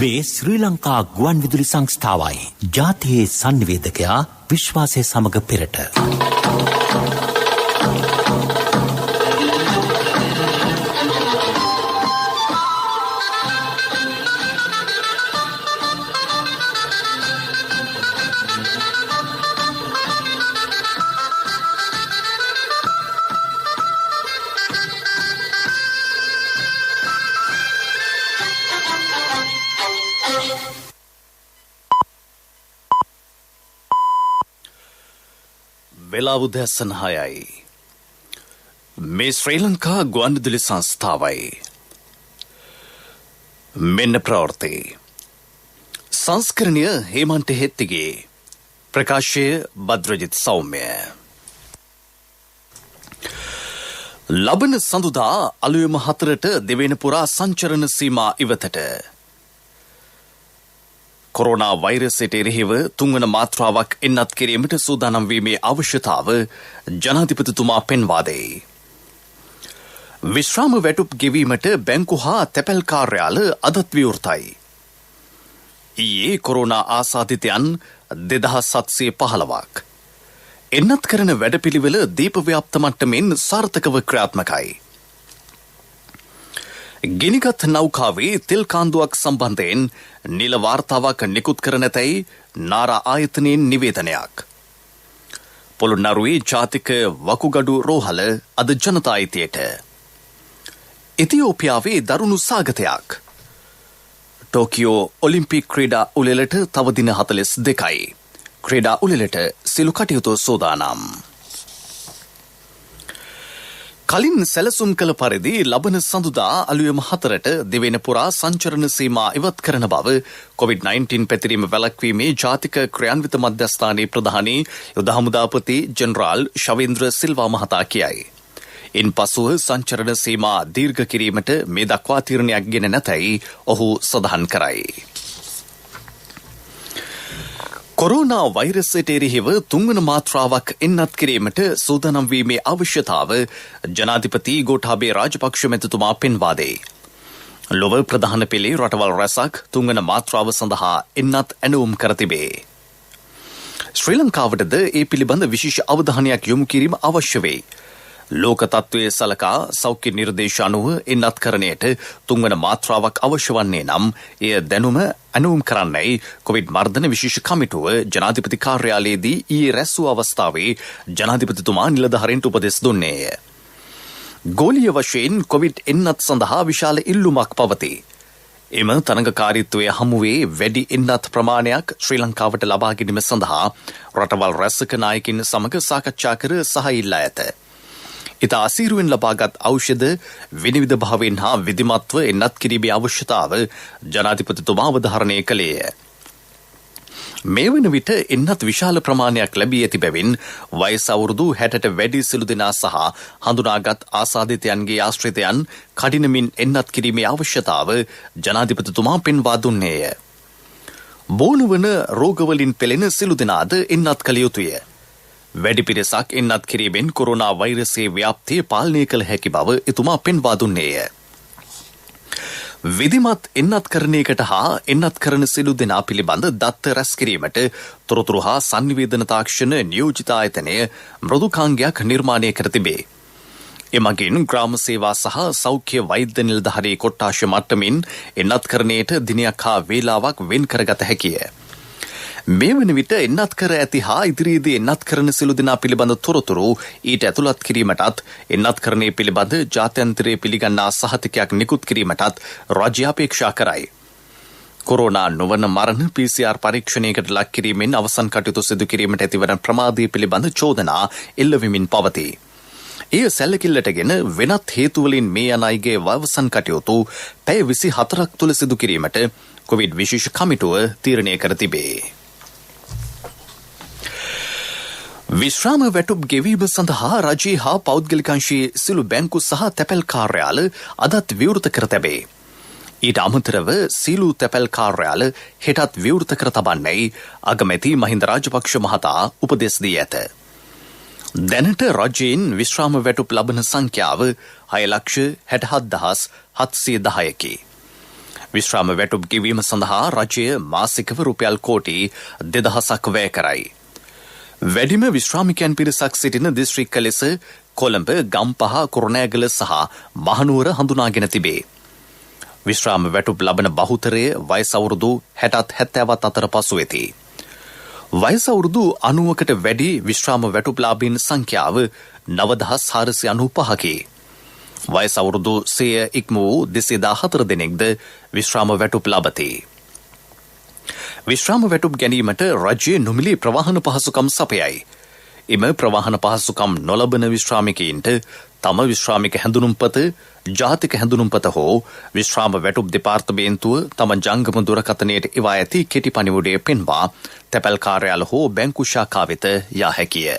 මේ ශ්‍රී ලංකා ගුවන් විදුලි සංස්ථාවයි. ජාතියේ සංනිවේදකයා විශ්වාසය සමග පෙරට. වෙලාව උදෑසන 6යි. මේ ශ්‍රී ලංකා ගුවන් විදුලි සංස්ථාවයි. මෙන්න ප්‍රවෘත්ති. සංස්කරණීය හේමන්ත හෙත්තිගේ ප්‍රකාශය බද්‍රජිත් සෞම්‍ය. ලබන සඳුදා අලුයම 4ට දෙවැනි පුරා සංචරණ සීමා ඉවතට කොරෝනා වෛරසයට එරෙහිව තුන්වන මාත්‍රාවක් එන්නත් කිරීමට සූදානම් වීමේ අවශ්‍යතාව ජනාධිපතිතුමා පෙන්වා දෙයි. විශ්‍රාම වැටුප් ගෙවීමට බැංකු හා තැපැල් කාර්යාල අදත් විවෘතයි. ඊයේ කොරෝනා ආසාදිතයන් 2715ක්. එන්නත් කරන වැඩපිළිවෙල දීපව්‍යාප්ත මට්ටමින් සාර්ථකව ක්‍රියාත්මකයි. ගිනිගත් නෞකාවේ තෙල් කාන්දුවක් සම්බන්ධයෙන් නිල වාර්තාවක් නිකුත් කර නැතැයි නාරා ආයතනයෙන් නිවේදනයක්. පොළොන්නරුවේ ජාතික වකුගඩු රෝහල අද ජනතා අයිතියට. ඉතියෝපියාවේ දරුණු සාගතයක්. ටෝකියෝ ඔලිම්පික් ක්‍රීඩා උළෙලට තව දින 42යි. ක්‍රීඩා උළෙලට සිළු කටයුතු සූදානම්. කලින් සැලසුම් කළ පරිදි ලබන සඳුදා අලුයම 4ට දෙවැනි පුරා සංචරණ සීමා ඉවත් කරන බව COVID-19 පැතිරීම වැළැක්වීමේ ජාතික ක්‍රියාන්විත මධ්‍යස්ථානයේ ප්‍රධානී යුද හමුදාපති ජෙනරාල් ශවේන්ද්‍ර සිල්වා මහතා කියයි. ඉන්පසුව සංචරණ සීමා දීර්ඝ කිරීමට මේ දක්වා තීරණයක් ගෙන නැතැයි ඔහු සඳහන් කරයි. කොරෝනා වෛරසයට එරෙහිව තුන්වන මාත්‍රාවක් එන්නත් කිරීමට සූදානම් වීමේ අවශ්‍යතාව ජනාධිපති ගෝඨාභය රාජපක්ෂ මැතිතුමා පෙන්වා දෙයි. ලොව ප්‍රධාන පෙළේ රටවල් රැසක් තුන්වන මාත්‍රාව සඳහා එන්නත් ඇනවුම් කර තිබේ. ශ්‍රී ලංකාවටද ඒ පිළිබඳ විශේෂ අවධානයක් යොමු කිරීම අවශ්‍ය වේ. ලෝක තත්ත්වයේ සලකා සෞඛ්‍ය නිර්දේශ අනුව එන්නත්කරණයට තුන්වන මාත්‍රාවක් අවශ්‍ය වන්නේ නම් එය දැනුම ඇනවුම් කරන්නයි කොවිඩ් මර්ධන විශේෂ කමිටුව ජනාධිපති කාර්යාලයේදී ඊයේ රැස් වූ අවස්ථාවේ ජනාධිපතිතුමා නිලධාරීන්ට උපදෙස් දුන්නේය. ගෝලීය වශයෙන් කොවිඩ් එන්නත් සඳහා විශාල ඉල්ලුමක් පවතී. එම තරඟකාරීත්වය හමුවේ වැඩි එන්නත් ප්‍රමාණයක් ශ්‍රී ලංකාවට ලබා ගැනීම සඳහා රටවල් රැසක නායකින් සමග සාකච්ඡා කර සහ ඉල්ලා ඇත. ඉතා අසීරුවෙන් ලබාගත් ඖෂධ විනිවිද භාවයෙන් හා විධිමත්ව එන්නත් කිරීමේ අවශ්‍යතාව ජනාධිපතිතුමා අවධාරණය කළේය. මේ වන විට එන්නත් විශාල ප්‍රමාණයක් ලැබී ඇති බැවින් වයස අවුරුදු 60ට වැඩි සිළු දෙනා සහ හඳුනාගත් ආසාදිතයන්ගේ ආශ්‍රිතයන් කඩිනමින් එන්නත් කිරීමේ අවශ්‍යතාව ජනාධිපතිතුමා පෙන්වා දුන්නේය. බෝලවන රෝගවලින් පෙළෙන සිළු දෙනාද එන්නත් කළ යුතුය. වැඩි පිරිසක් එන්නත් කිරීමෙන් කොරෝනා වෛරසයේ ව්‍යාප්තිය පාලනය කළ හැකි බව එතුමා පෙන්වා දුන්නේය. විධිමත් එන්නත්කරණයකට හා එන්නත් කරන සිළු දෙනා පිළිබඳ දත්ත රැස් කිරීමට තොරතුරු හා සංනිවේදන තාක්ෂණ නියෝජිත ආයතනය මෘදුකාංගයක් නිර්මාණය කර තිබේ. එමගින් ග්‍රාම සේවා සහ සෞඛ්‍ය වෛද්‍ය නිලධාරී කොට්ටාශ මට්ටමින් එන්නත්කරණයට දිනයක් හා වේලාවක් වෙන් කරගත හැකිය. මේ වන විට එන්නත් කර ඇති හා ඉදිරියේදී එන්නත් කරන සිළු දෙනා පිළිබඳ තොරතුරු ඊට ඇතුළත් කිරීමටත් එන්නත් කරණය පිළිබඳ ජාත්‍යන්තරයේ පිළිගන්නා සහතිකයක් නිකුත් කිරීමටත් රාජ්‍ය අපේක්ෂා කරයි. කොරෝනා නොවන මරණ PCR පරීක්ෂණයකට ලක් කිරීමෙන් අවසන් කටයුතු සිදු කිරීමට ඇතිවන ප්‍රමාදය පිළිබඳ චෝදනා එල්ලවෙමින් පවතී. එය සැලකිල්ලටගෙන වෙනත් හේතුවලින් මේ යන අයගේ අවසන් කටයුතු පැය 24ක් තුළ සිදු කිරීමට කොවිඩ් විශේෂ කමිටුව තීරණය කර තිබේ. විශ්‍රාම වැටුප් ගෙවීම සඳහා රජයේ හා පෞද්ගලිකංශයේ සිළු බැංකු සහ තැපැල් කාර්යාල අදත් විවෘත කර තැබේ. ඊට අමතරව සිළු තැපැල් කාර්යාල හෙටත් විවෘත කර තබන්නයි අගමැති මහින්ද රාජපක්ෂ මහතා උපදෙස් දී ඇත. දැනට රජයෙන් විශ්‍රාම වැටුප් ලබන සංඛ්‍යාව 6,67,710කි. විශ්‍රාම වැටුප් ගෙවීම සඳහා රජය මාසිකව රුපියල් කෝටි 2000ක් වැය කරයි. වැඩිම විශ්‍රාමිකයන් පිරිසක් සිටින දිස්ත්‍රික්ක ලෙස කොළඹ, ගම්පහ, කුරුණෑගල සහ මහනුවර හඳුනාගෙන තිබේ. විශ්‍රාම වැටුප් ලබන බහුතරය වයස අවුරුදු 60-70 අතර පසු වෙති. වයස අවුරුදු 90කට වැඩි විශ්‍රාම වැටුප්ලාභීන් සංඛ්‍යාව 9495කි. වයස අවුරුදු 100 ඉක්ම වූ 214 දෙනෙක්ද විශ්‍රාම වැටුප් ලබති. විශ්‍රාම වැටුප් ගැනීමට රජයේ නොමිලේ ප්‍රවාහන පහසුකම් සපයයි. එම ප්‍රවාහන පහසුකම් නොලබන විශ්‍රාමිකයින්ට තම විශ්‍රාමික හැඳුනුම්පත, ජාතික හැඳුනුම්පත හෝ විශ්‍රාම වැටුප් දෙපාර්තමේන්තුව තම ජංගම දුරකථනයට එවා ඇති කෙටි පණිවුඩය පෙන්වා තැපැල් කාර්යාල හෝ බැංකු ශාඛා වෙත යා හැකිය.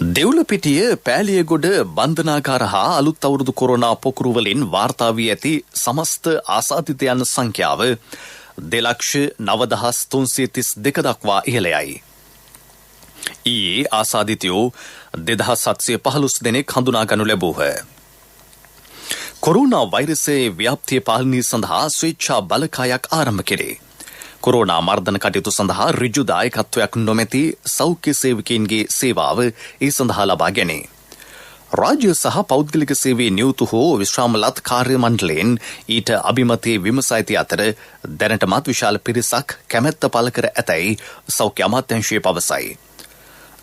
දෙව්ලපිටිය පෑලියගොඩ බන්ධනාගාර හා අලුත් අවුරුදු කොරෝනා පොකුරු වලින් වාර්තා වී ඇති සමස්ත ආසාදිතයන් සංඛ්‍යාව 2,09,332 දක්වා ඉහළයයි. ඊයේ ආසාදිතයෝ 2,715 දෙනෙක් හඳුනාගනු ලැබූහ. කොරෝනා වෛරසයේ ව්‍යාප්තිය පාලනය සඳහා ස්වේච්ඡා බලකායක් ආරම්භ කෙරේ. කොරෝනා මර්ධන කටයුතු සඳහා ඍජු දායකත්වයක් නොමැති සෞඛ්‍ය සේවකයින්ගේ සේවාව ඒ සඳහා ලබා ගැනේ. රාජ්‍ය සහ පෞද්ගලික සේවයේ නියුතු හෝ විශ්‍රාමලත් කාර්ය මණ්ඩලයෙන් ඊට අභිමතයේ විමසා ඇති අතර දැනටමත් විශාල පිරිසක් කැමැත්ත පළ කර ඇතැයි සෞඛ්‍ය අමාත්‍යාංශය පවසයි.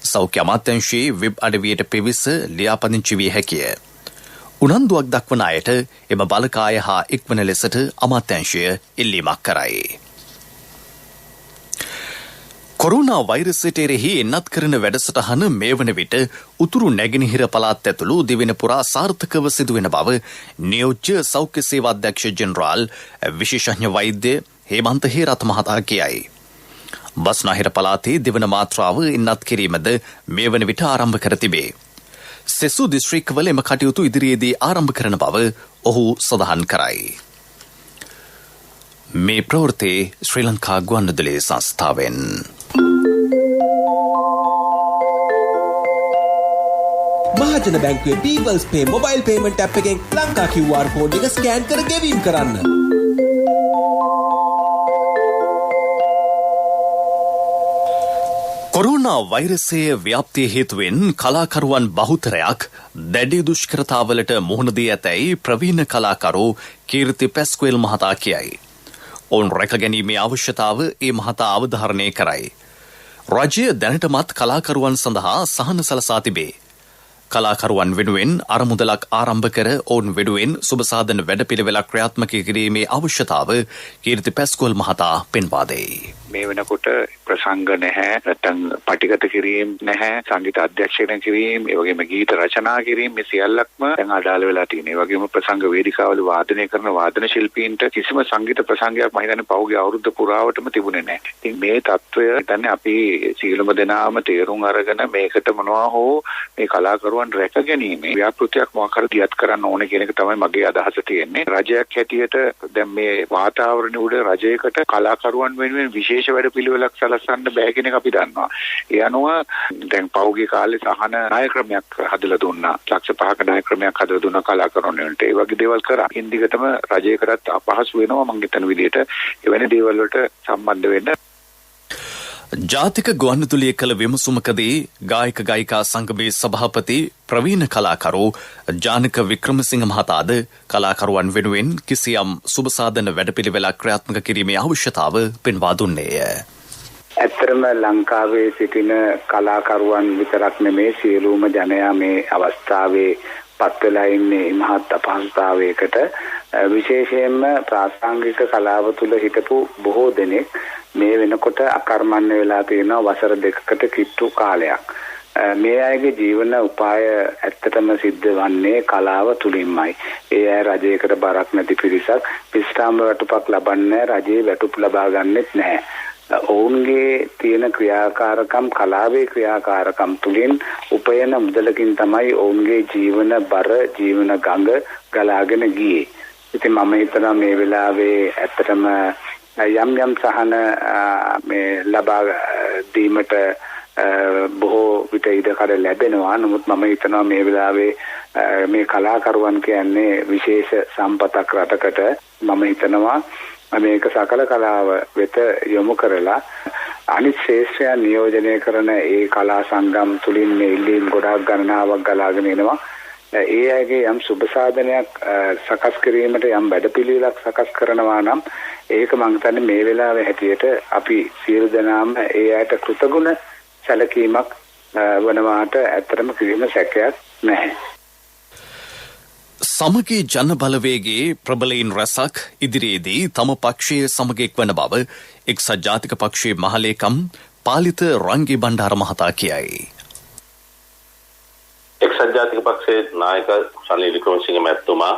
සෞඛ්‍ය අමාත්‍යාංශයේ වෙබ් අඩවියට පිවිස ලියාපදිංචි විය හැකිය. උනන්දුවක් දක්වන අයට එම බලකාය හා එක්වන ලෙසට අමාත්‍යාංශය ඉල්ලීමක් කරයි. කොරෝනා වෛරසයට එරෙහි එන්නත් කරන වැඩසටහන මේ වන විට උතුරු නැගෙනහිර පළාත් ඇතුළු දෙවෙනි පුරා සාර්ථකව සිදුවෙන බව නියෝජ්‍ය සෞඛ්‍ය සේවා අධ්‍යක්ෂ ජෙනරාල් විශේෂඥ වෛද්‍ය හේමන්ත හේරත් මහතා කියයි. බස්නාහිර පළාතේ දෙවන මාත්‍රාව එන්නත් කිරීමද මේ වන විට ආරම්භ කර තිබේ. සෙසු දිස්ත්‍රික්කවල එම කටයුතු ඉදිරියේදී ආරම්භ කරන බව ඔහු සඳහන් කරයි. මේ ප්‍රවෘත්තිය ශ්‍රී ලංකා ගුවන්විදුලි සංස්ථාවෙන්. මහජන බැංකුවේ People's Pay mobile payment app එකෙන් ලංකා QR කෝඩ් එක ස්කෑන් කර ගෙවීම් කරන්න. කොරෝනා වෛරසයේ ව්‍යාප්තිය හේතුවෙන් කලාකරුවන් බහුතරයක් දැඩි දුෂ්කරතාවලට මුහුණ දී ඇතැයි ප්‍රවීණ කලාකරු කීර්ති පැස්කුවෙල් මහතා කියයි. ඔවුන් රැකගැනීමේ අවශ්‍යතාව ඒ මහතා අවධාරණය කරයි. රජය දැනටමත් කලාකරුවන් සඳහා සහන සලසා තිබේ. කලාකරුවන් වෙනුවෙන් අරමුදලක් ආරම්භ කර ඔවුන් වෙනුවෙන් සුබසාධන වැඩපිළිවෙලක් ක්‍රියාත්මක කිරීමේ අවශ්‍යතාව කීර්ති පැස්කුවල් මහතා පෙන්වා දෙයි. මේ වෙනකොට ප්‍රසංග නැහැ, නැත්නම් පටිගත කිරීම නැහැ, සංගීත අධ්‍යක්ෂණය කිරීම, ඒ වගේම ගීත රචනා කිරීම මේ සියල්ලක්ම දැන් අඩාල වෙලා තියෙනවා. ඒ වගේම ප්‍රසංග වේදිකාවල වාදනය කරන වාදන ශිල්පීන්ට කිසිම සංගීත ප්‍රසංගයක් මම හිතන්නේ පහුගිය අවුරුද්ද පුරාවටම තිබුණේ නැහැ. ඉතින් මේ தত্ত্বය දැන් අපි සීලම දෙනාම තේරුම් අරගෙන මේකට මොනවා හෝ මේ කලාකරුවන් රැකගැනීමේ ව්‍යාපෘතියක් මොකක් හරි දියත් කරන්න ඕනේ කියන එක තමයි මගේ අදහස තියෙන්නේ. රජයක් හැටියට දැන් මේ වාතාවරණය උඩ රජයකට කලාකරුවන් වෙනුවෙන් විශේෂ වැඩ පිළිවෙලක් සලසන්න බෑ කියන එක අපි දන්නවා. ඒ අනුව දැන් පහුගිය කාලේ සහන ණය ක්‍රමයක් හදලා දුන්නා. ලක්ෂ 5ක ණය ක්‍රමයක් හදලා දුන්නා කලාකරුවන් වෙනුවට. ඒ වගේ දේවල් කරා. ඉන්දිකටම රජයකටත් අපහසු වෙනවා මං හිතන විදිහට එවැනි දේවල් වලට සම්බන්ධ වෙන්න. ජාතික ගුවන්විදුලිය කළ විමසුමකදී ගායක ගායිකා සංගමේ සභාපති ප්‍රවීණ කලාකරු ජානක වික්‍රමසිංහ මහතාද කලාකරුවන් වෙනුවෙන් කිසියම් සුබසාධන වැඩපිළිවෙලක් ක්‍රියාත්මක කිරීමේ අවශ්‍යතාව පෙන්වා දුන්නේය. ඇත්තටම ලංකාවේ සිටින කලාකරුවන් විතරක් නෙමේ සියලුම ජනයා මේ අවස්ථාවේ පත් වෙලා ඉන්නේ මහත් අපහසුතාවයකට. විශේෂයෙන්ම ප්‍රාසංගික කලාව තුළ හිටපු බොහෝ දෙනෙක් මේ වෙනකොට අකර්මණ්‍ය වෙලා තියෙනවා වසර 2කට කිට්ටු කාලයක්. මේ අයගේ ජීවන උපාය ඇත්තටම සිද්ධ වන්නේ කලාව තුලින්මයි. ඒ අය රජයකට බරක් නැති පිරිසක් විශ්‍රාම වැටුපක් ලබන්නේ රජයේ වැටුප් ලබා ගන්නෙත් නැහැ. ඔවුන්ගේ තියෙන ක්‍රියාකාරකම් කලාවේ ක්‍රියාකාරකම් තුලින් උපයන මුදලකින් තමයි ඔවුන්ගේ ජීවන බර ජීවන ගඟ ගලාගෙන ගියේ. ඉතින් මම හිතනවා මේ වෙලාවේ ඇත්තටම යම් සහන මේ ලබා දීමට බොහෝ විට ඉඩකඩ ලැබෙනවා. නමුත් මම හිතනවා මේ වෙලාවේ මේ කලාකරුවන් කියන්නේ විශේෂ සම්පතක් රටකට. මම හිතනවා මේක සකල කලාව වෙත යොමු කරලා අනිත් ශ්‍රේෂ්ඨයන් නියෝජනය කරන ඒ කලා සංගම් තුලින් මේ ඉල්ලීම් ගොඩාක් ගණනාවක් ගලාගෙන එනවා. ඒ අයගේ යම් සුබ සාධනයක් සකස් කිරීමට යම් වැඩපිළිවෙලක් සකස් කරනවා නම් ඒක මම හිතන්නේ මේ වෙලාවේ හැටියට අපි සියලු දෙනාම ඒ අයට කෘතගුණ සැලකීමක් වනවාට ඇත්තටම කිසිම සැකයක් නැහැ. සමගී ජන බලවේගයේ ප්‍රබලයින් රැසක් ඉදිරියේදී තම පක්ෂයේ සමග එක්වන බව එක්සත් ජාතික පක්ෂයේ මහලේකම් පාලිත රංගී බණ්ඩාර මහතා කියයි. එක්සත් ජාතික පක්ෂයේ නායක සනිල් වික්‍රමසිංහ මැතිතුමා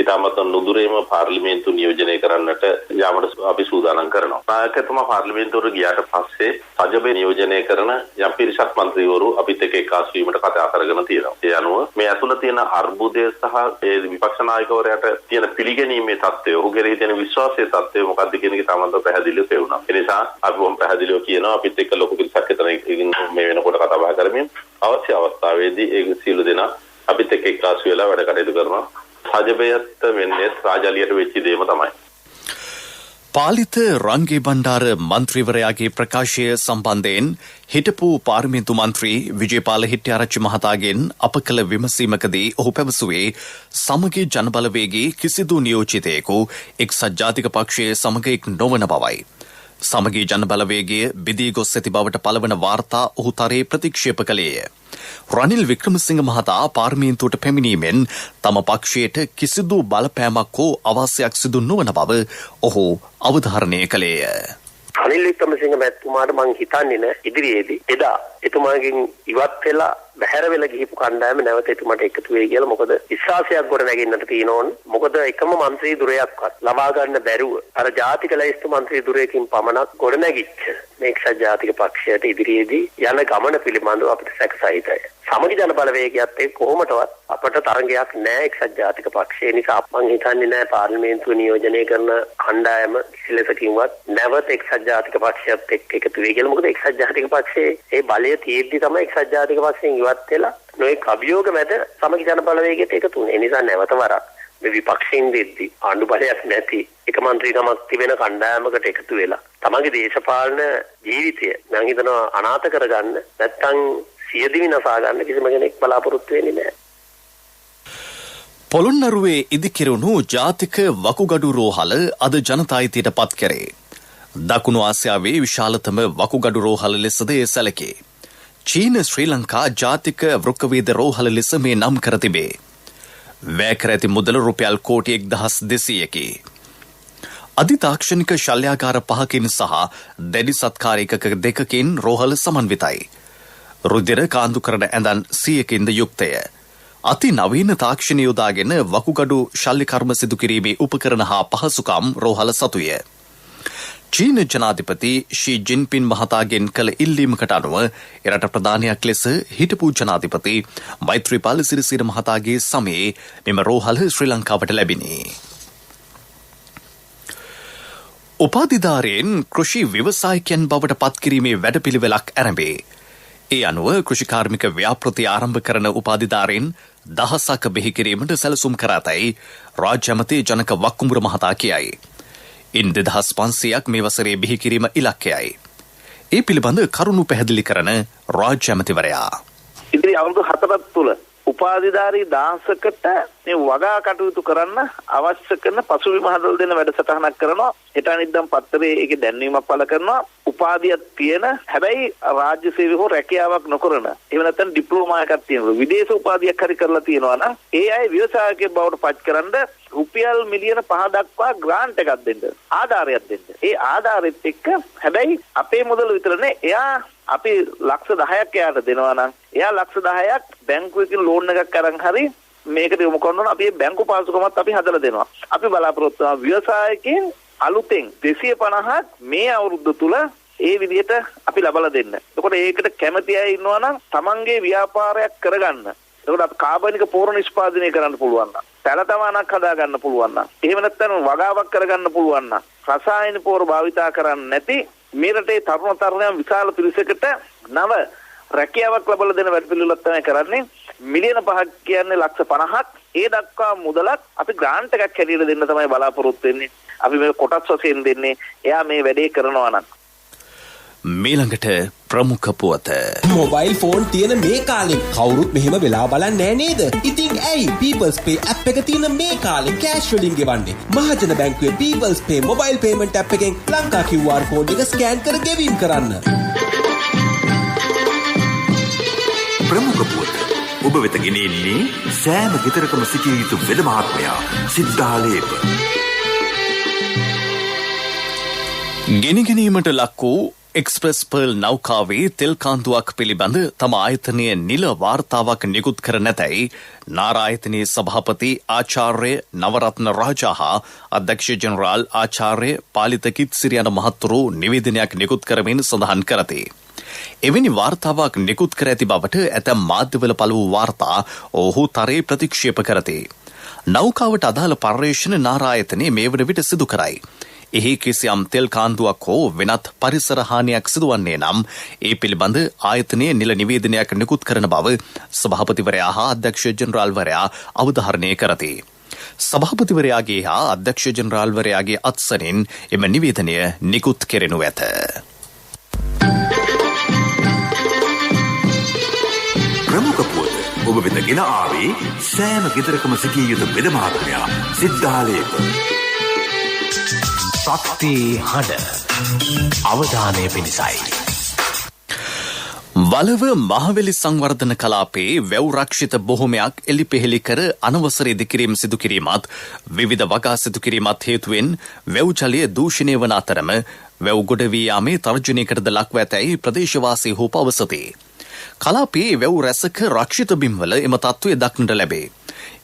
ඉතාමත් නුදුරේම පාර්ලිමේන්තු නියෝජනය කරන්නට යාමට අපි සූදානම් කරනවා. නායකතුමා පාර්ලිමේන්තුවට ගියාට පස්සේ සජබේ නියෝජනය කරන යම් පිරිසක් මන්ත්‍රීවරු අපිත් එක්ක එකාස් වීමට කතා කරගෙන තියෙනවා. ඒ අනුව මේ ඇතුළ තියෙන අර්බුදය සහ ඒ විපක්ෂ නායකවරයාට තියෙන පිළිගැනීමේ තත්ත්වය, ඔහු කෙරෙහි තියෙන විශ්වාසයේ තත්ත්වය මොකක්ද කියන එක තාමත් පැහැදිලිව පෙවුණා. ඒ නිසා අපි බොහොම පැහැදිලිව කියනවා අපිත් එක්ක ලොකු පිරිසක් එතන මේ වෙනකොට කතා බහ කරමින් අවශ්‍ය අවස්ථාවේදී ඒ සියලු දෙනා අපිත් එක්ක එකාස් වෙලා වැඩ කටයුතු කරනවා. සජබයත් වෙන්නේ රාජාලියට වෙච්ච දේම තමයි. පාලිත රංගී බණ්ඩාර මන්ත්‍රීවරයාගේ ප්‍රකාශය සම්බන්ධයෙන් හිටපු පාර්ලිමේන්තු මන්ත්‍රී විජේපාල හෙට්ටිආරච්චි මහතාගෙන් අප කළ විමසීමකදී ඔහු පැවසුවේ සමගී ජනබලවේගයේ කිසිදු නියෝජිතයෙකු එක්සත් ජාතික පක්ෂයේ සමග එක් නොවන බවයි. සමගී ජනබලවේගයේ බිදී ගොස් ඇති බවට පළවන වාර්තා ඔහු තරයේ ප්‍රතික්ෂේප කළේය. රනිල් වික්‍රමසිංහ මහතා පාර්ලිමේන්තුවට පැමිණීමෙන් තම පක්ෂයට කිසිදු බලපෑමක් හෝ අවශ්‍යයක් සිදු නොවන බව ඔහු අවධාරණය කළේය. රනිල් වික්‍රමසිංහ මැතිතුමාට මං හිතන්නේ නෑ ඉදිරියේදී එදා එතුමාගෙන් ඉවත් වෙලා බැහැර වෙලා ගිහිපු කණ්ඩායම නැවත එතුමාට එකතු වෙයි කියලා. මොකද විශ්වාසයක් ගොඩ නැගෙන්නට තියෙනෝන්. මොකද එකම മന്ത്രി දුරයක්වත් ලබා ගන්න බැරුව අර ජාතික ලයිස්තු മന്ത്രി දුරයකින් පමණක් ගොඩ නැගිච්ච මේ එක්සත් ජාතික පක්ෂයට ඉදිරියේදී යන ගමන පිළිබඳව අපිට සැකසිතයි. සමගි ජන බලවේගයත් එක්ක කොහොමදවත් අපට තරංගයක් නැහැ එක්සත් ජාතික පක්ෂය නිසා. මං හිතන්නේ නැහැ පාර්ලිමේන්තුව නියෝජනය කරන කණ්ඩායම කිසිලෙසකින්වත් නැවත එක්සත් ජාතික පක්ෂයත් එක්ක එකතු වෙයි කියලා. මොකද එක්සත් ජාතික පක්ෂයේ ඒ බලය තියෙද්දි තමයි එක්සත් ජාතික පක්ෂයෙන් ඉවත් වෙලා නොඑක අභියෝග මැද සමගි ජන බලවේගයට එකතු වුනේ. ඒ නිසා නැවත වරක් මේ විපක්ෂයෙන් දෙද්දි ආණ්ඩු බලයක් නැති එක මන්ත්‍රීකමක් තිබෙන කණ්ඩායමකට එකතු වෙලා තමන්ගේ දේශපාලන ජීවිතය මම හිතනවා අනාථ කරගන්න නැත්නම් සියදිවි නසා ගන්න කිසිම කෙනෙක් බලාපොරොත්තු වෙන්නේ නැහැ. පොළොන්නරුවේ ඉදිකිරුණු ජාතික වකුගඩු රෝහල අද ජනතායිතයට පත් කරේ. දකුණු ආසියාවේ විශාලතම වකුගඩු රෝහල ලෙසද එය සැලකේ. චීන ශ්‍රී ලංකා ජාතික වෘක්කවේද රෝහල ලෙස මේ නම් කර තිබේ. වැය කර ඇති මුදල රුපියල් කෝටි 1200කි. අධිතාක්ෂණික ශල්‍යාගාර 5කින් සහ දැඩි සත්කාර එකක 2කින් රෝහල සමන්විතයි. රුධිර කාන්දු කරන ඇඳන් 100කින්ද යුක්තය. අති නවීන තාක්ෂණය යොදාගෙන වකුගඩු ශල්‍ය කර්ම සිදු කිරීමේ උපකරණ හා පහසුකම් රෝහල සතුය. චීන ජනාධිපති ෂී ජින්පින් මහතාගෙන් කළ ඉල්ලීමකට අනුව එරට ප්‍රධානයක් ලෙස හිටපු ජනාධිපති මෛත්‍රීපාල සිරිසේන මහතාගේ සමයේ මෙම රෝහල ශ්‍රී ලංකාවට ලැබිණි. උපාධිධාරයෙන් කෘෂි ව්‍යවසායකයන් බවට පත්කිරීමේ වැඩපිළිවෙලක් ආරම්භේ. ඒ අනුව කෘෂිකාර්මික ව්‍යාපෘති ආරම්භ කරන උපාධිධාරයෙන් 1000ක් බිහි කිරීමට සැලසුම් කර ඇතැයි රාජ්‍ය ඇමති ජනක වක්කුඹුර මහතා කියයි. ඉන් 2500ක් මේ වසරේ බිහි කිරීම ඉලක්කයයි. ඒ පිළිබඳ කරුණු පැහැදිලි කරන රාජ්‍ය ඇමතිවරයා. ඉදිරි අවුරුදු 4ක් තුල උපාධිධාරී 1000කට මේ වගා කටයුතු කරන්න අවශ්‍ය කරන පසුබිම හදලා දෙන වැඩසටහනක් කරනවා. හෙටනිද්දම් පත්තරේ ඒකේ දැන්වීමක් පළ කරනවා. උපාධියක් තියෙන හැබැයි රාජ්‍ය සේවය හෝ රැකියාවක් නොකරන එහෙම නැත්නම් ඩිප්ලෝමා එකක් තියෙනවා. විදේශ උපාධියක් හරි කරලා තියෙනවා නම් ඒ අය ව්‍යවසායකයෙක් බවට පත් කරන්න රුපියල් මිලියන 5 දක්වා ග්‍රාන්ට් එකක් දෙන්න. ආධාරයක් දෙන්න. ඒ ආධාරෙත් එක්ක හැබැයි අපේ මුදල විතරනේ එයා අපි ලක්ෂ 10ක් එයාට දෙනවා නම් එයා ලක්ෂ 10ක් බැංකුවකින් ලෝන් එකක් අරන් හරි මේකට යොමු කරනවා. අපි බැංකු පාසුකමත් අපි හදලා දෙනවා. අපි බලාපොරොත්තු වෙනවා ව්‍යවසායකයන් අලුතෙන් 250ක් මේ අවුරුද්ද තුල ඒ විදිහට අපි ලබලා දෙන්න. එතකොට ඒකට කැමති අය ඉන්නවා නම් තමන්ගේ ව්‍යාපාරයක් කරගන්න. එතකොට අපි කාබනික පෝර නිෂ්පාදනය කරන්න පුළුවන් නම්, පැලතමානක් හදා ගන්න පුළුවන් නම්, එහෙම නැත්නම් වගාවක් කරගන්න පුළුවන් නම්, රසායන පෝර භාවිතා කරන්නේ නැති මේ රටේ තරුණ තරුණයන් විශාල පිරිසකට නව රැකියාවක් ලබා දෙන වැඩපිළිවෙලක් තමයි කරන්නේ. මිලියන 5ක් කියන්නේ ලක්ෂ 50ක්. ඒ දක්වා මුදලක් අපි ග්‍රාන්ට් එකක් හැටියට දෙන්න තමයි බලාපොරොත්තු වෙන්නේ. අපි මේ කොටස් වශයෙන් දෙන්නේ. එයා මේ වැඩේ කරනවා නම්. මීළඟට ප්‍රමුඛ පුවත. මොබයිල් ෆෝන් තියෙන මේ කාලේ කවුරුත් මෙහෙම වෙලා බලන්නේ නෑ නේද? ඉතින් ඇයි People's Pay app එක තියෙන මේ කාලේ කෑෂ් වලින් ගෙවන්නේ? මහජන බැංකුවේ People's Pay mobile payment app එකෙන් ලංකා QR code එක ස්කෑන් කර ගෙවීම් කරන්න. ප්‍රමුඛ පුවත ඔබ වෙත ගෙනෙන්නේ සෑම ගෙදරකම සිටිය යුතු වෙද මහත්මයා සිද්ධාලේප. ගෙනගැනීමට ලක් වූ එක්ස්ප්‍රස් පර්ල් නෞකාවේ තෙල් කාන්දුවක් පිළිබඳ තම ආයතනය නිල වාර්තාවක් නිකුත් කර නැතැයි නාරායතනයේ සභාපති ආචාර්ය නවරත්න රාජා හා අධ්‍යක්ෂ ජෙනරාල් ආචාර්ය පාලිත කිත්සිරි යන මහත්වරු නිවේදනයක් නිකුත් කරමින් සඳහන් කරති. එවැනි වාර්තාවක් නිකුත් කර ඇති බවට ඇතැම් මාධ්‍යවල පළ වූ වාර්තා ඔහු තරයේ ප්‍රතික්ෂේප කරති. නෞකාවට අදාළ පර්යේෂණ නාරායතනය මේ වන විට සිදු කරයි. එහි කිසියම් තෙල් කාන්දුවක් හෝ වෙනත් පරිසර හානියක් සිදුවන්නේ නම් ඒ පිළිබඳ ආයතනයේ නිල නිවේදනයක් නිකුත් කරන බව සභාපතිවරයා හා අධ්‍යක්ෂ ජෙනරාල්වරයා අවධාරණය කරති. සභාපතිවරයාගේ හා අධ්‍යක්ෂ ජෙනරාල්වරයාගේ අත්සනින් එම නිවේදනය නිකුත් කෙරෙනු ඇත. ප්‍රමුඛ පුවත ඔබ වෙත ගෙන ආවේ සෑම ගෙදරකම සිටිය යුතු වෙද මහත්මයා සිද්ධාලේප. ශක්ති හඬ අවධානය පිණිසයි. වලව මහවැලි සංවර්ධන කලාපයේ වැව් රක්ෂිත බොහොමයක් එලිපෙහෙලි කර අනවසර ඉදිකිරීම සිදු කිරීමත් විවිධ වගා සිදු කිරීමත් හේතුවෙන් වැව් ජලය දූෂණය වන අතරම වැව් ගොඩ වී යාමේ තර්ජනයකටද ලක්ව ඇතැයි ප්‍රදේශවාසීහු පවසති. කලාපයේ වැව් රැසක රක්ෂිත බිම්වල එම තත්ත්වය දක්නට ලැබේ.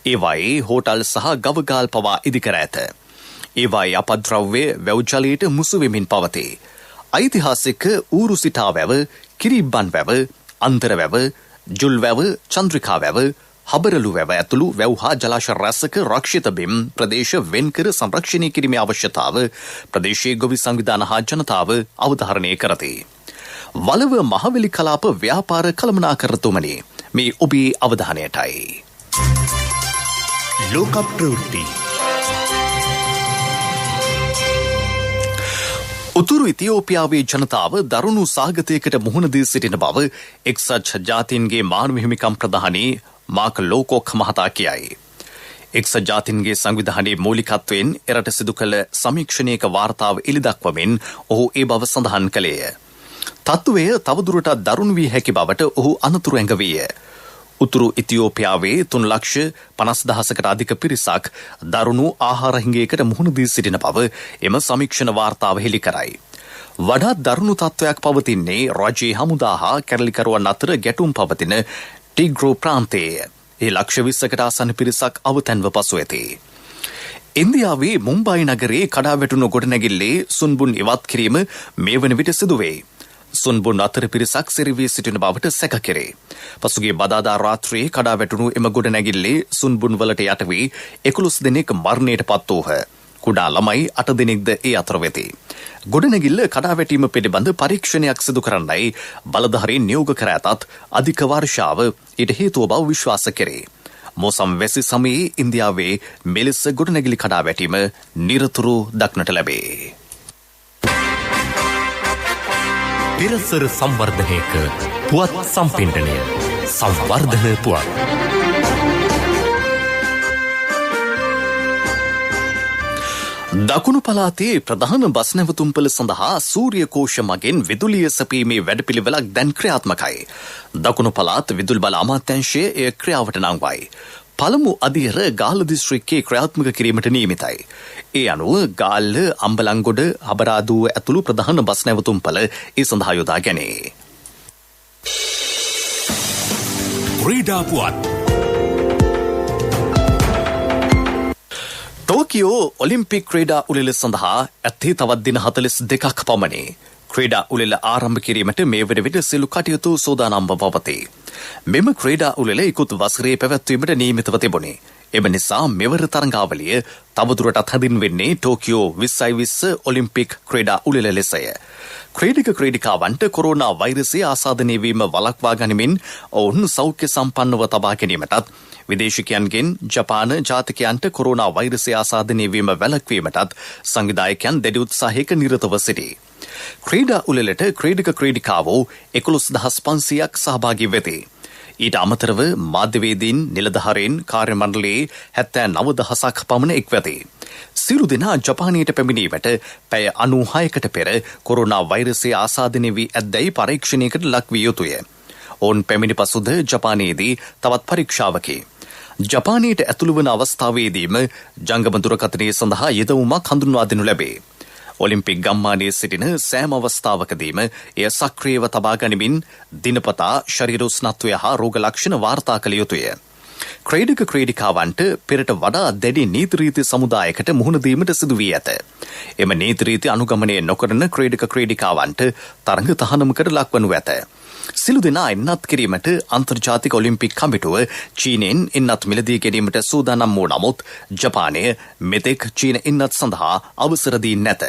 ඒවායේ හෝටල් සහ ගවගාල් පවා ඉදිකර ඇත. ඒවායේ අපද්‍රව්‍ය වැව් ජලයට මුසු වෙමින් පවතී. ඓතිහාසික ඌරු සිටා වැව, කිරිබ්බන් වැව, අන්තර වැව, ජුල් වැව, චන්ද්‍රිකා වැව, හබරලු වැව ඇතුළු වැව් හා ජලාශ රැසක රක්ෂිත බිම් ප්‍රදේශ වෙන්කර සංරක්ෂණය කිරීමේ අවශ්‍යතාව ප්‍රදේශයේ ගොවි සංවිධාන හා ජනතාව අවධාරණය කරති. වලව මහවැලි කලාප ව්‍යාපාර කළමනාකරතුමනි, මේ ඔබේ අවධානයටයි. ලෝක ප්‍රවෘත්ති. උතුරු ඉතියෝපියාවේ ජනතාව දරුණු සාගතයකට මුහුණ දී සිටින බව එක්සත් ජාතීන්ගේ මානව හිමිකම් ප්‍රධානී මාක් ලෝකෝක් මහතා කියයි. එක්සත් ජාතීන්ගේ සංවිධානයේ මූලිකත්වයෙන් එරට සිදු කළ සමීක්ෂණයක වාර්තාව එළිදක්වමින් ඔහු ඒ බව සඳහන් කළේය. තත්ත්වය තවදුරටත් දරුණු වී හැකි බවට ඔහු අනතුරු ඇඟවීය. උතුරු ඉතියෝපියාවේ 3,50,000කට අධික පිරිසක් දරුණු ආහාර හිඟයකට මුහුණ දී සිටින බව එම සමීක්ෂණ වාර්තාව හෙළි කරයි. වඩාත් දරුණු තත්ත්වයක් පවතින්නේ රජයේ හමුදා හා කැරලිකරුවන් අතර ගැටුම් පවතින ටිග්‍රෝ ප්‍රාන්තයේ. ඒ ලක්ෂ 20කට ආසන්න පිරිසක් අවතැන්ව පසු ඇති. ඉන්දියාවේ මුම්බයි නගරයේ කඩාවැටුණු ගොඩනැගිල්ලේ සුන්බුන් ඉවත් කිරීම මේ වන විට සිදුවේ. සුන්බුන් අතර පිරිසක් සිරිවී සිටින බවට සැක කෙරේ. පසුගිය බදාදා රාත්‍රියේ කඩාවැටුණු එම ගොඩනැගිල්ලේ සුන්බුන් වලට යට වී 11 දෙනෙක් මරණයට පත් වූහ. කුඩා ළමයි 8 දෙනෙක්ද ඒ අතර වෙති. ගොඩනැගිල්ල කඩාවැටීම පිළිබඳ පරීක්ෂණයක් සිදු කරන්නයි බලධාරීන් නියෝග කර ඇතත් අධික වර්ෂාව ඊට හේතුව බව විශ්වාස කෙරේ. මෝසම් වැසි සමයේ ඉන්දියාවේ මෙලෙස ගොඩනැගිලි කඩාවැටීම නිරතුරු දක්නට ලැබේ. පිරසර සංවර්ධනයක පුවත් සම්පින්ඩනය සංවර්ධන පුවත්. දකුණු පළාතේ ප්‍රධාන බස් නැවතුම්පළ සඳහා සූර්ය කෝෂ මගින් විදුලිය සැපීමේ වැඩපිළිවෙලක් දැන් ක්‍රියාත්මකයි. දකුණු පළාත් විදුලි බල අමාත්‍යාංශය එය ක්‍රියාවට නංවයි. පළමු අධියර ගාල්ල දිස්ත්‍රික්කයේ ක්‍රියාත්මක කිරීමට නියමිතයි. ඒ අනුව ගාල්ල, අම්බලන්ගොඩ, හබරාදුව ඇතුළු ප්‍රධාන බස් නැවතුම්පළ ඒ සඳහා යොදා ගැනේ. ක්‍රීඩා පුවත්. ටෝකියෝ ඔලිම්පික් ක්‍රීඩා උළෙල සඳහා ඇත්තේ තවත් දින 42ක් පමණි. ක්‍රීඩා උළෙල ආරම්භ කිරීමට මේ වන විට සියලු කටයුතු සූදානම්ව පවතී. මෙම ක්‍රීඩා උළෙල ඉකුත් වසරේ පැවැත්වීමට නියමිතව තිබුණේ. එම නිසා මෙවර තරඟාවලිය තවදුරටත් හැඳින්වෙන්නේ ටෝකියෝ 2020 ඔලිම්පික් ක්‍රීඩා උළෙල ලෙසය. ක්‍රීඩක ක්‍රීඩිකාවන්ට කොරෝනා වෛරසය ආසාදනය වීම වළක්වා ගනිමින් ඔවුන් සෞඛ්‍ය සම්පන්නව තබා ගැනීමටත් විදේශිකයන්ගෙන් ජපාන ජාතිකයන්ට කොරෝනා වෛරසය ආසාදනය වීම වැළැක්වීමටත් සංවිධායකයන් දැඩි උත්සාහයක නිරතව සිටී. ක්‍රීඩා උළෙලට ක්‍රීඩක ක්‍රීඩිකාවෝ 11,500ක් සහභාගී වෙති. ඊට අමතරව මාධ්‍යවේදීන් නිලධාරීන් කාර්ය මණ්ඩලයේ 79,000ක් පමණ එක්වැති. සියලු දෙනා ජපානයට පැමිණීමට පැය 96කට පෙර කොරෝනා වෛරසය ආසාදනය වී ඇද්දැයි පරීක්ෂණයකට ලක් විය යුතුය. ඔවුන් පැමිණි පසුද ජපානයේදී තවත් පරීක්ෂාවකි. ජපානයට ඇතුළු වන අවස්ථාවේදීම ජංගම දුරකථනය සඳහා යෙදවුමක් හඳුන්වා දෙනු ලැබේ. ඔලිම්පික් ගම්මානයේ සිටින සෑම අවස්ථාවකදීම එය සක්‍රියව තබා ගනිමින් දිනපතා ශරීර උෂ්ණත්වය හා රෝග ලක්ෂණ වාර්තා කළ යුතුය. ක්‍රීඩක ක්‍රීඩිකාවන්ට පෙරට වඩා දැඩි නීති රීති සමුදායකට මුහුණ දීමට සිදු වී ඇත. එම නීති රීති අනුගමනය නොකරන ක්‍රීඩක ක්‍රීඩිකාවන්ට තරඟ තහනමකට ලක්වනු ඇත. සිළු දෙනා එන්නත් කිරීමට අන්තර්ජාතික ඔලිම්පික් කමිටුව චීනයෙන් එන්නත් මිලදී ගැනීමට සූදානම් වූ නමුත් ජපානය මෙතෙක් චීන එන්නත් සඳහා අවසර දී නැත.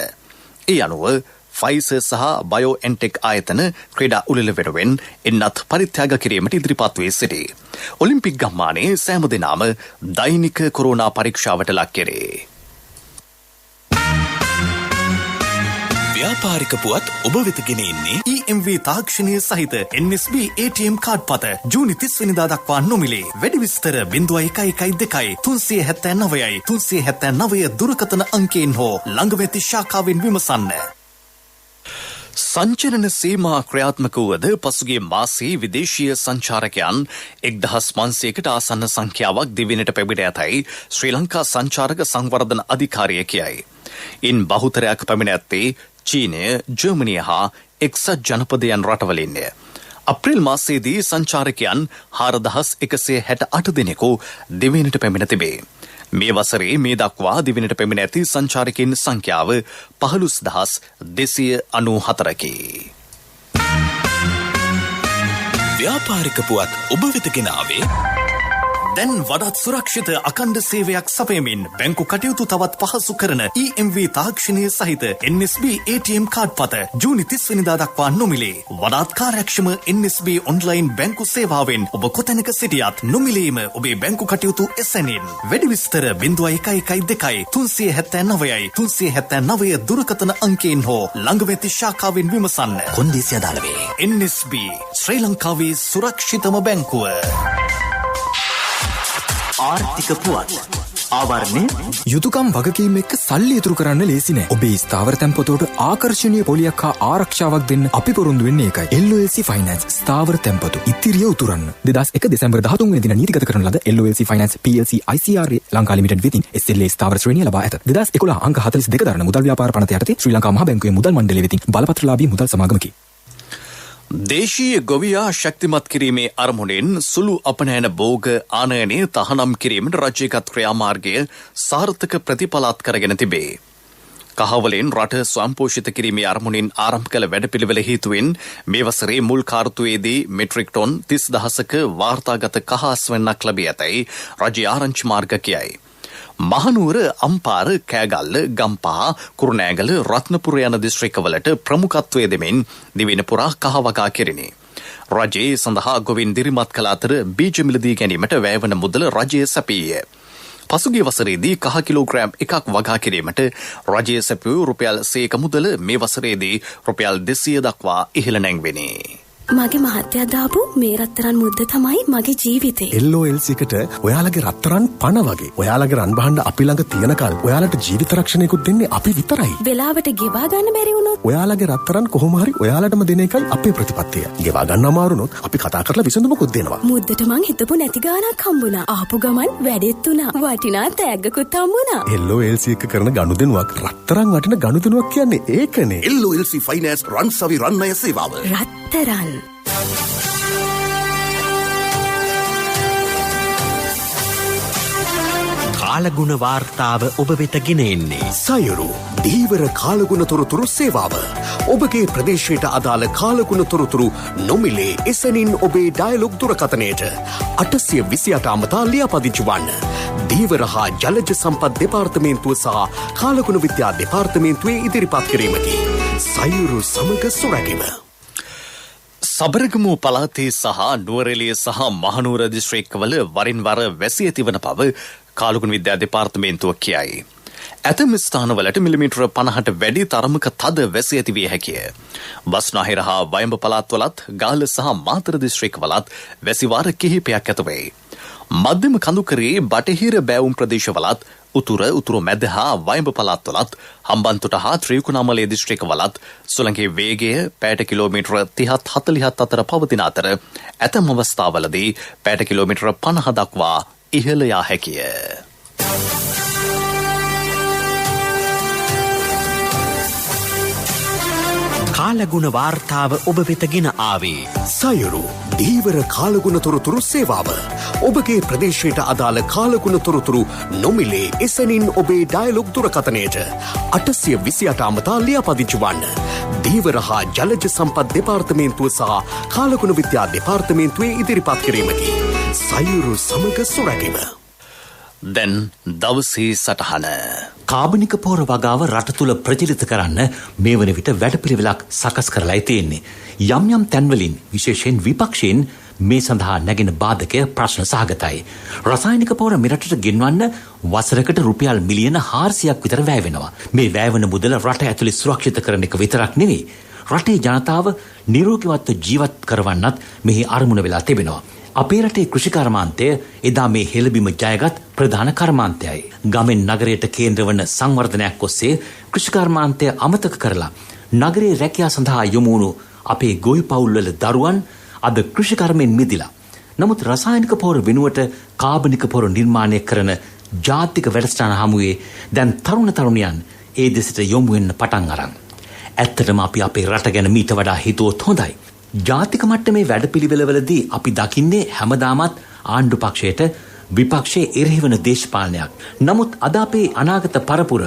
ඒ අනුව ෆයිසර් සහ බයෝඑන්ටෙක් ආයතන ක්‍රීඩා උළෙල වෙනුවෙන් එන්නත් පරිත්‍යාග කිරීමට ඉදිරිපත් වී සිටී. ඔලිම්පික් ගම්මානයේ සෑම දිනම දෛනික කොරෝනා පරීක්ෂාවට ලක් කෙරේ. ව්‍යාපාරික පුවත් ඔබ වෙත ගෙන එන්නේ EMV තාක්ෂණය සහිත NSB ATM කාඩ් පත ජූනි 30 වෙනිදා දක්වා නොමිලේ. වැඩි විස්තර 0112 379යි 379 දුරකථන අංකයෙන් හෝ ළඟ වෙති ශාඛාවෙන් විමසන්න. සංචලන සීමා ක්‍රියාත්මක වූද පසුගිය මාසයේ විදේශීය සංචාරකයන් 1,500කට ආසන්න සංඛ්‍යාවක් දිවෙනට පැමිණ ඇතැයි ශ්‍රී ලංකා සංචාරක සංවර්ධන අධිකාරිය කියයි. ඉන් බහුතරයක් පැමිණ ඇත්තේ චීනය, ජර්මනිය හා එක්සත් ජනපදයන් රටවලින්ය. අප්‍රේල් මාසයේදී සංචාරකයන් 4,168 දෙනෙකු දිවෙනට පැමිණ තිබේ. මේ වසරේ මේ දක්වා දිවෙනට පැමිණ ඇති සංචාරකයන් සංඛ්‍යාව 15,294කි. ව්‍යාපාරික පුවත් ඔබ වෙත ගෙන ආවේ දැන් වඩාත් සුරක්ෂිත අඛණ්ඩ සේවයක් සපයමින් බැංකු කටයුතු තවත් පහසු කරන EMV තාක්ෂණය සහිත NSB ATM කාඩ් පත ජූනි 30 වෙනිදා දක්වා නොමිලේ. වඩාත් කාර්යක්ෂම NSB ඔන්ලයින් බැංකු සේවාවෙන් ඔබ කොතැනක සිටියත් නොමිලේම ඔබේ බැංකු කටයුතු එසැනින්. වැඩි විස්තර 0112 379යි 379 දුරකථන අංකයෙන් හෝ ළඟ වෙති ශාඛාවෙන් විමසන්න. කොන්දේසි අදාළ වේ. NSB ශ්‍රී ලංකාවේ සුරක්ෂිතම බැංකුව. ආර්ථික පුවත් ආවරණය යුතුයකම් වගකීම් එක්ක සල්ලි ඉතුරු කරන්න ලේසි නෑ. ඔබේ ස්ථාවර තැන්පතට ආකර්ෂණීය පොලියක් හා ආරක්ෂාවක් දෙන්න අපි පොරොන්දු වෙන්නේ ඒකයි. LOLC Finance ස්ථාවර තැන්පතු ඉතිරිය උතුරන්න. 2001 දෙසැම්බර් 13 වෙනි දින නීතිගත කරන ලද LOLC Finance PLC ICRA Lanka limited වෙතින් SLA ස්ථාවර ශ්‍රේණිය ලබා ඇත. 2011 අංක 42 දරන මුදල් ව්‍යාපාර පනත යටතේ ශ්‍රී ලංකා මහ බැංකුවේ මුදල් මණ්ඩලය වෙතින් බලපත්‍රලාභී මුදල් සමාගමකි. දේශීය ගොවියා ශක්තිමත් කිරීමේ අරමුණෙන් සුළු අපනයන භෝග ආනයනය තහනම් කිරීමට රජයගත් ක්‍රියාමාර්ගය සාර්ථක ප්‍රතිඵලත් කරගෙන තිබේ. කහවලෙන් රට ස්වයංපෝෂිත කිරීමේ අරමුණින් ආරම්භ කළ වැඩපිළිවෙල හේතුවෙන් මේ වසරේ මුල් කාර්තුවේදී මෙට්‍රික් ටොන් 30,000ක වාර්තාගත කහ අස්වැන්නක් ලැබී ඇතැයි රජය ආරංචි මාර්ග කියයි. මහනුවර, අම්පාර, කෑගල්ල, ගම්පහ, කුරුණෑගල, රත්නපුර යන දිස්ත්‍රික්කවලට ප්‍රමුඛත්වය දෙමින් දිවෙන පුරා කහ වගා කෙරිණි. රජයේ සඳහා ගොවින් දිරිමත් කළ අතර බීජ මිලදී ගැනීමට වැයවන මුදල රජය සැපීය. පසුගිය වසරේදී කහ කිලෝග්‍රෑම් එකක් වගා කිරීමට රජය සැපයූ රුපියල් 100ක මුදල මේ වසරේදී රුපියල් 200 දක්වා ඉහළ නැංවෙනි. මගේ මහත්තයා දාපු මේ රත්තරන් මුද්ද තමයි මගේ ජීවිතේ. LOLC එකට ඔයාලගේ රත්තරන් පණ වගේ. ඔයාලගේ රන් බහන්න අපි ළඟ තියනකල් ඔයාලට ජීවිත රක්ෂණයකුත් දෙන්නේ අපි විතරයි. වෙලාවට ගෙවා ගන්න බැරි වුණොත් ඔයාලගේ රත්තරන් කොහොම හරි ඔයාලටම දෙන එකයි අපේ ප්‍රතිපත්තිය. ගෙවා ගන්න අමාරුනොත් අපි කතා කරලා විසඳුමකුත් දෙනවා. මුද්දට මං හිතපු නැති ගාණක් හම්බුණා. ආපු ගමන් වැඩෙත් උනා. වටිනා තෑග්ගකුත් හම්බුණා. LOLC එක කරන ගනුදෙනුවක් රත්තරන් වටින ගනුදෙනුවක් කියන්නේ ඒකනේ. LOLC Finance රන්සවි රන්නය සේවාව. රත්තරන් කාලගුණ වාර්තාව ඔබ වෙත ගෙන එන්නේ සයුරු දීවර කාලගුණ තොරතුරු සේවාව. ඔබගේ ප්‍රදේශයට අදාළ කාලගුණ තොරතුරු නොමිලේ එසැනින් ඔබේ ඩයලොග් දුරකථනයට 828 අමතා ලියාපදිංචි වන්න. දීවර හා ජලජ සම්පත් දෙපාර්තමේන්තුව සහ කාලගුණ විද්‍යා දෙපාර්තමේන්තුවේ ඉදිරිපත් කිරීමකි. සයුරු සමග සුරැකීම. සබරගමු පළාතේ සහ නුවරඑළිය සහ මහනුවර දිස්ත්‍රික්කවල වරින් වර වැසී ඇතිවන බව කාලගුණ විද්‍යා දෙපාර්තමේන්තුව කියයි. ඇතැම් ස්ථානවලට මිලිමීටර 50ට වැඩි තරමක තද වැසී ඇති විය හැකිය. බස්නාහිර හා වයඹ පළාත්වලත් ගාල්ල සහ මාතර දිස්ත්‍රික්කවලත් වැසි වාර කිහිපයක් ඇත වේ. මධ්‍යම කඳුකරේ බටහිර බෑවුම් ප්‍රදේශවලත් උතුරු මැද හා වයඹ පළාත්වලත් හම්බන්තොට හා ත්‍රිකුණාමලය දිස්ත්‍රික්කවලත් සුළඟේ වේගය පැයට කිලෝමීටර 30ත් 40ත් අතර පවතින අතර ඇතැම් අවස්ථාවලදී පැයට කිලෝමීටර 50 දක්වා ඉහළ යා හැකිය. කාලගුණ වාර්තාව ඔබ වෙතගෙන ආවේ සයුරු දීවර කාලගුණ තොරතුරු සේවාව. ඔබගේ ප්‍රදේශයට අදාළ කාලගුණ තොරතුරු නොමිලේ එසැනින් ඔබේ ඩයලොග් දුරකථනයට 828 අමතා ලියාපදිංචි වන්න. දීවර හා ජලජ සම්පත් දෙපාර්තමේන්තුව සහ කාලගුණ විද්‍යා දෙපාර්තමේන්තුවේ ඉදිරිපත් කිරීමකි. සයුරු සමග සුරැකීම. දැන් දවසේ සටහන. කාබනික පොහොර වගාව රට තුළ ප්‍රචලිත කරන්න මේ වන විට වැඩපිළිවෙලක් සකස් කරලායි තියෙන්නේ. යම් යම් තැන්වලින් විශේෂයෙන් විපක්ෂයෙන් මේ සඳහා නැගෙන බාධකය ප්‍රශ්න සහගතයි. රසායනික පොහොර මෙරටට ගෙන්වන්න වසරකට රුපියල් මිලියන 400ක් විතර වැය වෙනවා. මේ වැය වෙන මුදල රට ඇතුලේ සුරක්ෂිත කරන එක විතරක් නෙවෙයි. රටේ ජනතාව නිරෝගීවත්ව ජීවත් කරවන්නත් මෙහි අරමුණ වෙලා තිබෙනවා. අපේ රටේ කෘෂි කර්මාන්තය එදා මේ හෙළබිම ජයගත් ප්‍රධාන කර්මාන්තයයි. ගමෙන් නගරයට කේන්ද්‍ර වන සංවර්ධනයක් ඔස්සේ කෘෂි කර්මාන්තය අමතක කරලා නගරයේ රැකියාව සඳහා යොමු වුණු අපේ ගොවි පවුල්වල දරුවන් අද කෘෂි කර්මෙන් මිදිලා. නමුත් රසායනික පොහොර වෙනුවට කාබනික පොහොර නිර්මාණය කරන ජාතික වැඩසටහන හමුවේ දැන් තරුණියන් ඒ දෙසට යොමු වෙන්න පටන් අරන්. ඇත්තටම අපි අපේ රට ගැන මීට වඩා හිතුවොත් හොඳයි. ජාතික මට්ටමේ වැඩපිළිවෙළවලදී අපි දකින්නේ හැමදාමත් ආණ්ඩු පක්ෂයට විපක්ෂයේ එරෙහිවන දේශපාලනයක්. නමුත් අද අපේ අනාගත පරපුර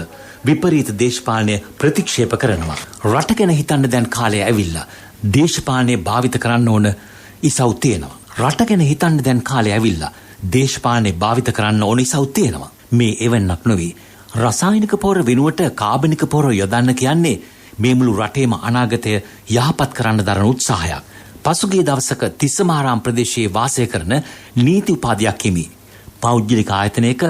විපරීත දේශපාලනය ප්‍රතික්ෂේප කරනවා. රට ගැන හිතන්න දැන් කාලය ඇවිල්ලා. දේශපාලනය භාවිත කරන්න ඕන ඉසව් තියෙනවා. රට ගැන හිතන්න දැන් කාලය ඇවිල්ලා. දේශපාලනය භාවිත කරන්න ඕන ඉසව් තියෙනවා. මේ එවන්නක් නොවේ. රසායනික පොහොර වෙනුවට කාබනික පොහොර යොදන්න කියන්නේ මේ මුළු රටේම අනාගතය යහපත් කරන්න දරන උත්සාහයක්. පසුගිය දවසක තිස්සමහාරාම ප්‍රදේශයේ වාසය කරන නීති උපාධියක් හිමි පෞද්ගලික ආයතනයක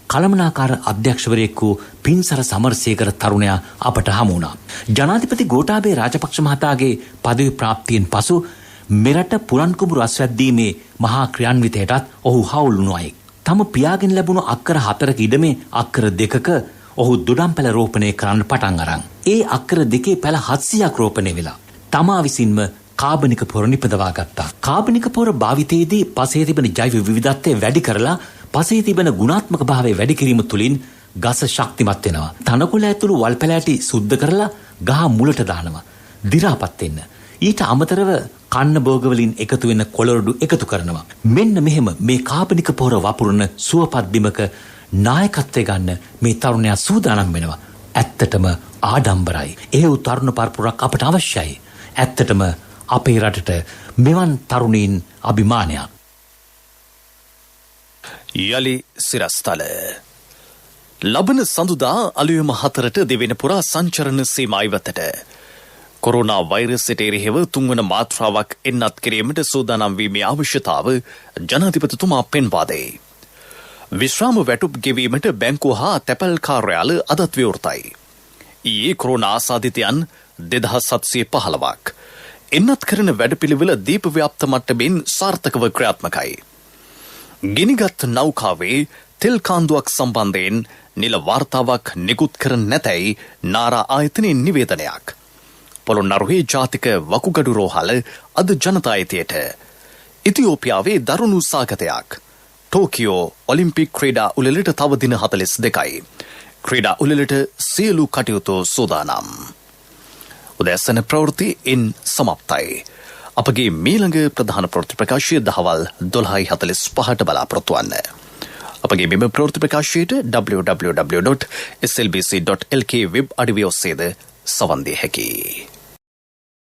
කළමනාකාර අධ්‍යක්ෂවරයෙකු පින්සර සමරසේකර තරුණයා අපට හමු වුණා. ජනාධිපති ගෝඨාභය රාජපක්ෂ මහතාගේ පදවි ප්‍රාප්තියෙන් පසු මෙරට පුරන් කුඹුරු අස්වැද්දීමේ මහා ක්‍රියාන්විතයටත් ඔහු හවුල් වුණු අයෙක්. තම පියාගෙන් ලැබුණු අක්කර 4ක ඉඩමේ අක්කර 2ක ඔහු දොඩම් පැල රෝපණය කරන්න පටන් අරන්. ඒ අක්කර 2 පැල 700ක් රෝපණය වෙලා තමා විසින්ම කාබනික පොහොර නිපදවා ගත්තා. කාබනික පොහොර භාවිතයේදී පසේ තිබෙන ජෛව විවිධත්වය වැඩි කරලා පසේ තිබෙන ගුණාත්මක භාවය වැඩි කිරීම තුළින් ගස ශක්තිමත් වෙනවා. තනකොළ ඇතුළු වල් පැලෑටි සුද්ධ කරලා ගහ මුලට දානවා. දි รา පත් වෙන්න. ඊට අමතරව කන්න භෝග වලින් එකතු වෙන කොළරොඩු එකතු කරනවා. මෙන්න මෙහෙම මේ කාබනික පොහොර වපුරන සුවපත් බිමක නායකත්වය ගන්න මේ තරුණයා සූදානම් වෙනවා. ඇත්තටම ආඩම්බරයි. ඒ වූ තරුණ පරපුරක් අපට අවශ්‍යයි. ඇත්තටම අපේ රටට මෙවන් තරුණීන් අභිමානයක්. යලි සිරස්තල ලබන සඳුදා අලුයම 4ට දෙවෙනි පුරා සංචරණ සීමා ඉවතට කොරෝනා වෛරසයට එරෙහිව තුන්වන මාත්‍රාවක් එන්නත් කිරීමට සූදානම් වීමේ අවශ්‍යතාව ජනාධිපතිතුමා පෙන්වා දෙයි. විශ්‍රාම වැටුප් ගෙවීමට බැංකුව හා තැපැල් කාර්යාල අදත් විවෘතයි. ඊයේ කොරෝනා ආසාදිතයන් 2715ක් එන්නත් කරන වැඩපිළිවෙල දීප ව්‍යාප්ත මට්ටමින් සාර්ථකව ක්‍රියාත්මකයි. ගිනිගත් නෞකාවේ තෙල් කාන්දුවක් සම්බන්ධයෙන් නිල වාර්තාවක් නිකුත් කර නැතැයි නාරා ආයතනයේ නිවේදනයක්. පොළොන්නරුවේ ජාතික වකුගඩු රෝහල අද ජනතා අයිතියට. ඉතියෝපියාවේ දරුණු සාගතයක්. ටෝකියෝ ඔලිම්පික් ක්‍රීඩා උළෙලට තව දින 42යි. ක්‍රීඩා උළෙලට සියලු කටයුතු සූදානම්. උදෑසන ප්‍රවෘත්ති ඉන් සමප්තයි. අපගේ මීළඟ ප්‍රධාන ප්‍රවෘත්ති ප්‍රකාශය දහවල් 12:45ට බලාපොරොත්තු වන්න. අපගේ මෙම ප්‍රවෘත්ති ප්‍රකාශයට www.slbc.lk වෙබ් අඩවිය ඔස්සේද සවන් දිය හැකියි.